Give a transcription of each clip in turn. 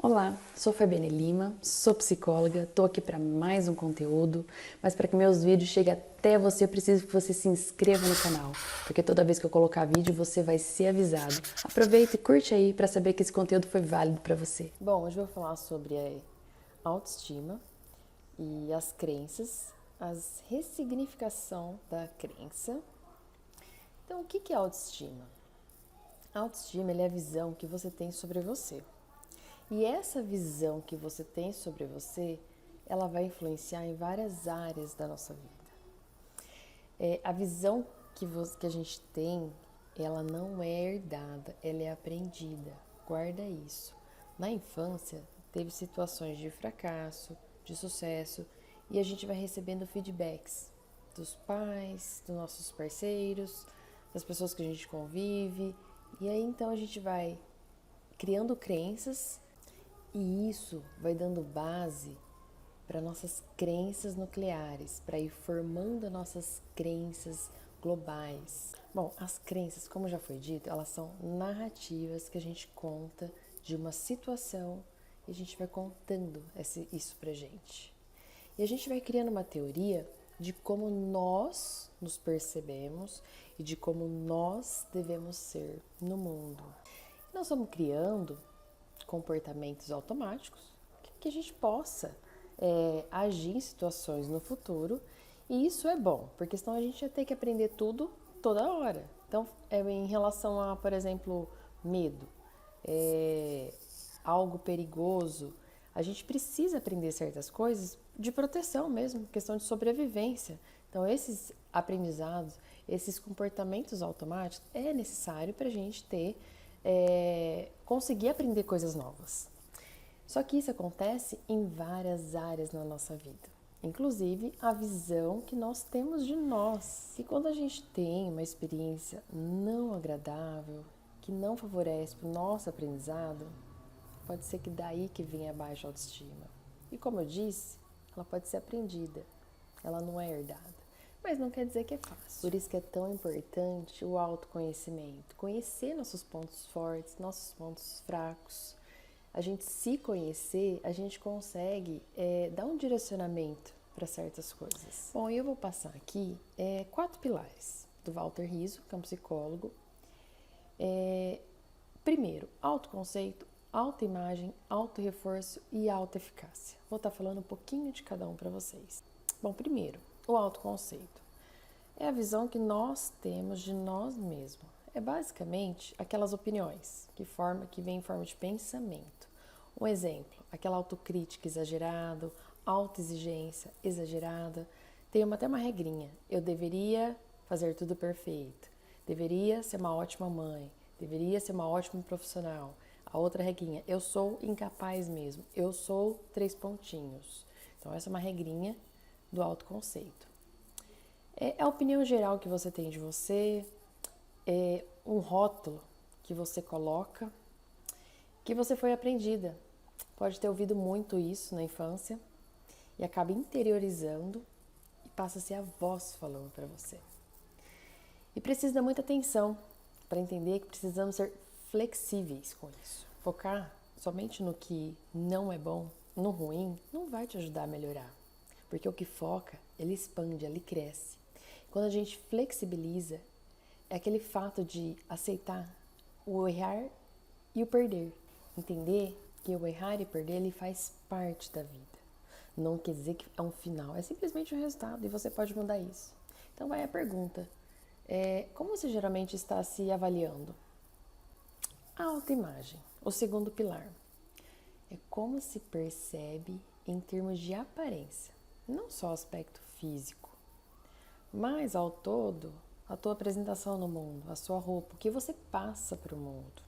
Olá, sou Fabiane Lima, sou psicóloga, estou aqui para mais um conteúdo, mas para que meus vídeos cheguem até você, eu preciso que você se inscreva no canal, porque toda vez que eu colocar vídeo você vai ser avisado. Aproveita e curte aí para saber que esse conteúdo foi válido para você. Bom, hoje eu vou falar sobre a autoestima e as crenças, a ressignificação da crença. Então, o que é autoestima? A autoestima é a visão que você tem sobre você. E essa visão que você tem sobre você, ela vai influenciar em várias áreas da nossa vida. A visão que a gente tem, ela não é herdada, ela é aprendida. Guarda isso. Na infância, teve situações de fracasso, de sucesso, e a gente vai recebendo feedbacks dos pais, dos nossos parceiros, das pessoas que a gente convive, e aí então a gente vai criando crenças e isso vai dando base para nossas crenças nucleares, para ir formando nossas crenças globais. Bom, as crenças, como já foi dito, elas são narrativas que a gente conta de uma situação e a gente vai contando isso pra gente. E a gente vai criando uma teoria de como nós nos percebemos e de como nós devemos ser no mundo. Nós vamos criando comportamentos automáticos que a gente possa agir em situações no futuro, e isso é bom, porque senão a gente ia ter que aprender tudo toda hora. Então, em relação a, por exemplo, medo, algo perigoso, a gente precisa aprender certas coisas de proteção mesmo, questão de sobrevivência. Então, esses aprendizados, esses comportamentos automáticos é necessário para a gente ter, conseguir aprender coisas novas. Só que isso acontece em várias áreas na nossa vida, inclusive a visão que nós temos de nós. E quando a gente tem uma experiência não agradável, que não favorece para o nosso aprendizado, pode ser que daí que venha a baixa autoestima. E como eu disse, ela pode ser aprendida, ela não é herdada. Mas não quer dizer que é fácil. Por isso que é tão importante o autoconhecimento, conhecer nossos pontos fortes, nossos pontos fracos. A gente se conhecer, a gente consegue dar um direcionamento para certas coisas. Bom, eu vou passar aqui 4 pilares do Walter Rizzo, que é um psicólogo. Primeiro, autoconceito, autoimagem, autorreforço e autoeficácia. Vou estar falando um pouquinho de cada um para vocês. Bom, primeiro, o autoconceito. É a visão que nós temos de nós mesmos. É basicamente aquelas opiniões que vêm em forma de pensamento. Um exemplo, aquela autocrítica exagerada, autoexigência exagerada. Tem até uma regrinha. Eu deveria fazer tudo perfeito. Deveria ser uma ótima mãe. Deveria ser uma ótima profissional. A outra regrinha, eu sou incapaz mesmo. Eu sou 3 pontinhos. Então essa é uma regrinha do autoconceito. É a opinião geral que você tem de você, é um rótulo que você coloca, que você foi aprendida. Pode ter ouvido muito isso na infância e acaba interiorizando e passa a ser a voz falando para você. E precisa dar muita atenção para entender que precisamos ser flexíveis com isso. Focar somente no que não é bom, no ruim, não vai te ajudar a melhorar. Porque o que foca, ele expande, ele cresce. Quando a gente flexibiliza, é aquele fato de aceitar o errar e o perder. Entender que o errar e perder, ele faz parte da vida. Não quer dizer que é um final, é simplesmente um resultado e você pode mudar isso. Então vai a pergunta, como você geralmente está se avaliando? A autoimagem, o segundo pilar, é como se percebe em termos de aparência, não só aspecto físico, mas ao todo, a tua apresentação no mundo, a sua roupa, o que você passa para o mundo.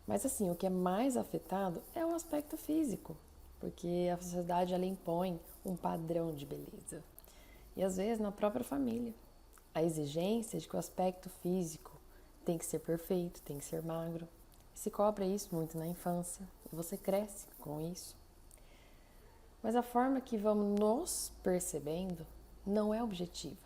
Mas assim, o que é mais afetado é o aspecto físico, porque a sociedade ela impõe um padrão de beleza. E às vezes na própria família, a exigência de que o aspecto físico tem que ser perfeito, tem que ser magro. Se cobra isso muito na infância e você cresce com isso. Mas a forma que vamos nos percebendo não é objetiva,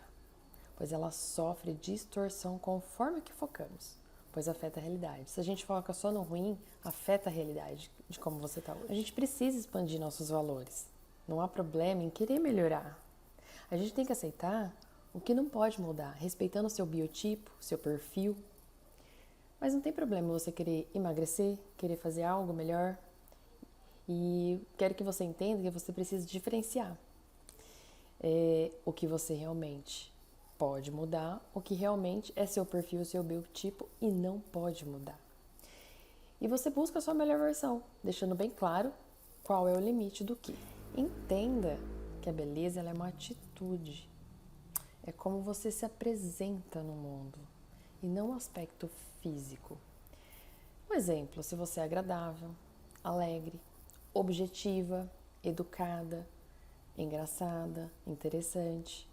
pois ela sofre distorção conforme que focamos. pois afeta a realidade. Se a gente foca só no ruim, afeta a realidade de como você está hoje. A gente precisa expandir nossos valores. Não há problema em querer melhorar. A gente tem que aceitar o que não pode mudar, respeitando o seu biotipo, seu perfil. Mas não tem problema você querer emagrecer, querer fazer algo melhor. E quero que você entenda que você precisa diferenciar o que você realmente pode mudar, o que realmente é seu perfil, seu biotipo e não pode mudar. E você busca a sua melhor versão, deixando bem claro qual é o limite do que. Entenda que a beleza ela é uma atitude. É como você se apresenta no mundo e não um aspecto físico. Um exemplo, se você é agradável, alegre, objetiva, educada, engraçada, interessante.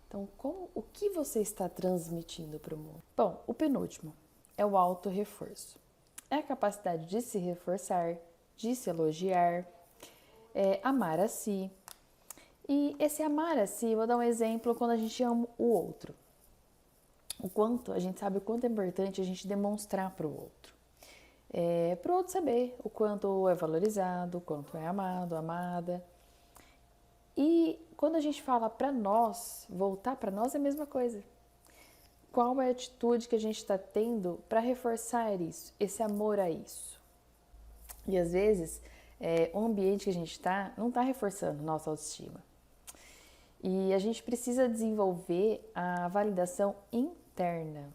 Então, o que você está transmitindo para o mundo? Bom, o penúltimo é o auto-reforço. É a capacidade de se reforçar, de se elogiar, amar a si. E esse amar a si, vou dar um exemplo quando a gente ama o outro. A gente sabe o quanto é importante a gente demonstrar para o outro. Para o outro saber o quanto é valorizado, o quanto é amado, amada. E quando a gente fala para nós, voltar para nós é a mesma coisa. Qual é a atitude que a gente está tendo para reforçar isso, esse amor a isso? E às vezes, o ambiente que a gente está não está reforçando nossa autoestima. E a gente precisa desenvolver a validação interna,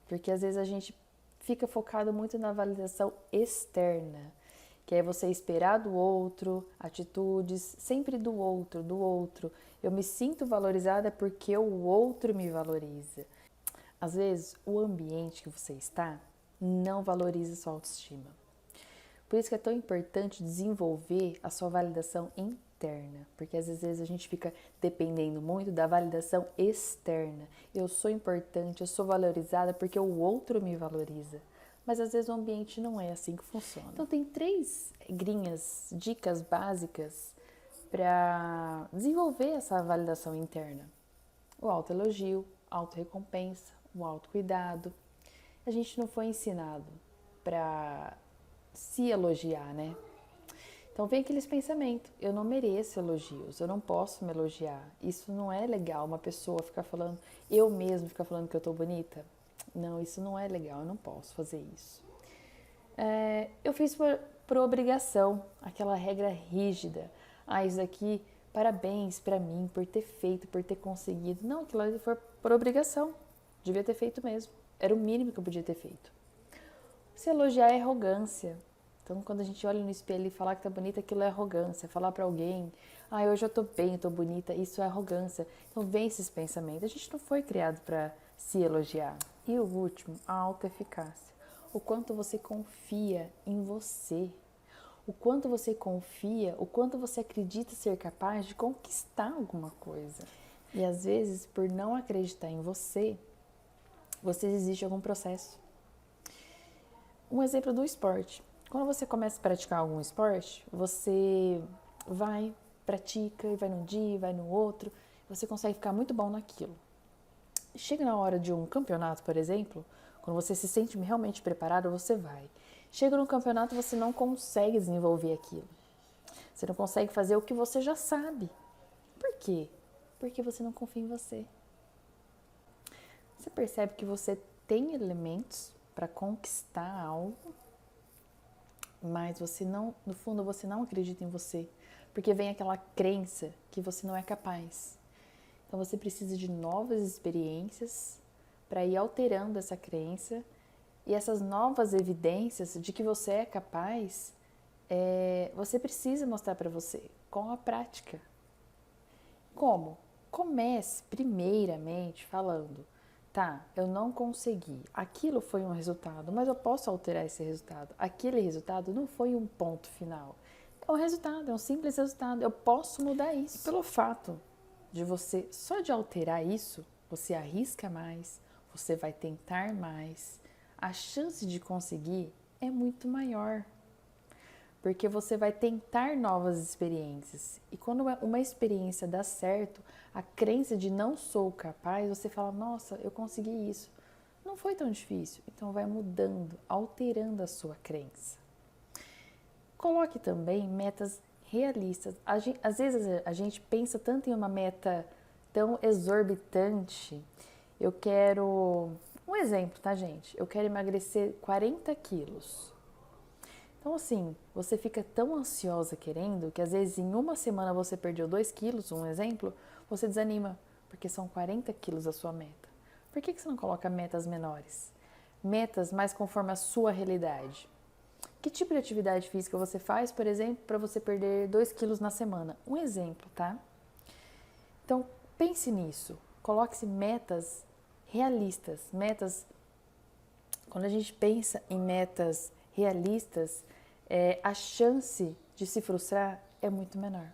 porque às vezes a gente fica focado muito na validação externa, que é você esperar do outro, atitudes, sempre do outro. Eu me sinto valorizada porque o outro me valoriza. Às vezes, o ambiente que você está não valoriza sua autoestima. Por isso que é tão importante desenvolver a sua validação interna, porque às vezes a gente fica dependendo muito da validação externa. Eu sou importante, eu sou valorizada porque o outro me valoriza. Mas às vezes o ambiente não é assim que funciona. Então tem 3 regrinhas, dicas básicas para desenvolver essa validação interna. O autoelogio, a autorrecompensa, o autocuidado. A gente não foi ensinado para se elogiar, né? Então vem aqueles pensamentos, eu não mereço elogios, eu não posso me elogiar. Isso não é legal, uma pessoa ficar falando, eu mesmo ficar falando que eu tô bonita. Não, isso não é legal, eu não posso fazer isso. Eu fiz por obrigação, aquela regra rígida. Isso aqui, parabéns pra mim por ter feito, por ter conseguido. Não, aquilo ali foi por obrigação, devia ter feito mesmo. Era o mínimo que eu podia ter feito. Se elogiar é arrogância. Então, quando a gente olha no espelho e falar que tá bonita, aquilo é arrogância. Falar pra alguém, hoje eu tô bem, eu tô bonita, isso é arrogância. Então, vem esses pensamentos. A gente não foi criado para se elogiar. E o último, a autoeficácia. O quanto você confia em você. O quanto você confia, o quanto você acredita ser capaz de conquistar alguma coisa. E às vezes, por não acreditar em você, você desiste de algum processo. Um exemplo do esporte. Quando você começa a praticar algum esporte, você vai, pratica, e vai num dia, vai no outro, você consegue ficar muito bom naquilo. Chega na hora de um campeonato, por exemplo, quando você se sente realmente preparado, você vai. Chega no campeonato, você não consegue desenvolver aquilo. Você não consegue fazer o que você já sabe. Por quê? Porque você não confia em você. Você percebe que você tem elementos para conquistar algo, mas você não, no fundo, você não acredita em você, porque vem aquela crença que você não é capaz. Então você precisa de novas experiências para ir alterando essa crença e essas novas evidências de que você é capaz, você precisa mostrar para você com a prática. Como? Comece primeiramente falando, eu não consegui, aquilo foi um resultado, mas eu posso alterar esse resultado. Aquele resultado não foi um ponto final, é um resultado, é um simples resultado, eu posso mudar isso. E pelo fato de você, só de alterar isso, você arrisca mais, você vai tentar mais, a chance de conseguir é muito maior. Porque você vai tentar novas experiências. E quando uma experiência dá certo, a crença de não sou capaz, você fala, nossa, eu consegui isso. Não foi tão difícil, então vai mudando, alterando a sua crença. Coloque também metas realistas. Às vezes a gente pensa tanto em uma meta tão exorbitante. Eu quero, um exemplo, tá, gente? Eu quero emagrecer 40 quilos. Então, assim, você fica tão ansiosa querendo que às vezes em uma semana você perdeu 2 quilos, um exemplo, você desanima, porque são 40 quilos a sua meta. Por que você não coloca metas menores? Metas mais conforme a sua realidade. Que tipo de atividade física você faz, por exemplo, para você perder 2 quilos na semana? Um exemplo, tá? Então, pense nisso. Coloque-se metas realistas. Metas, quando a gente pensa em metas realistas, a chance de se frustrar é muito menor.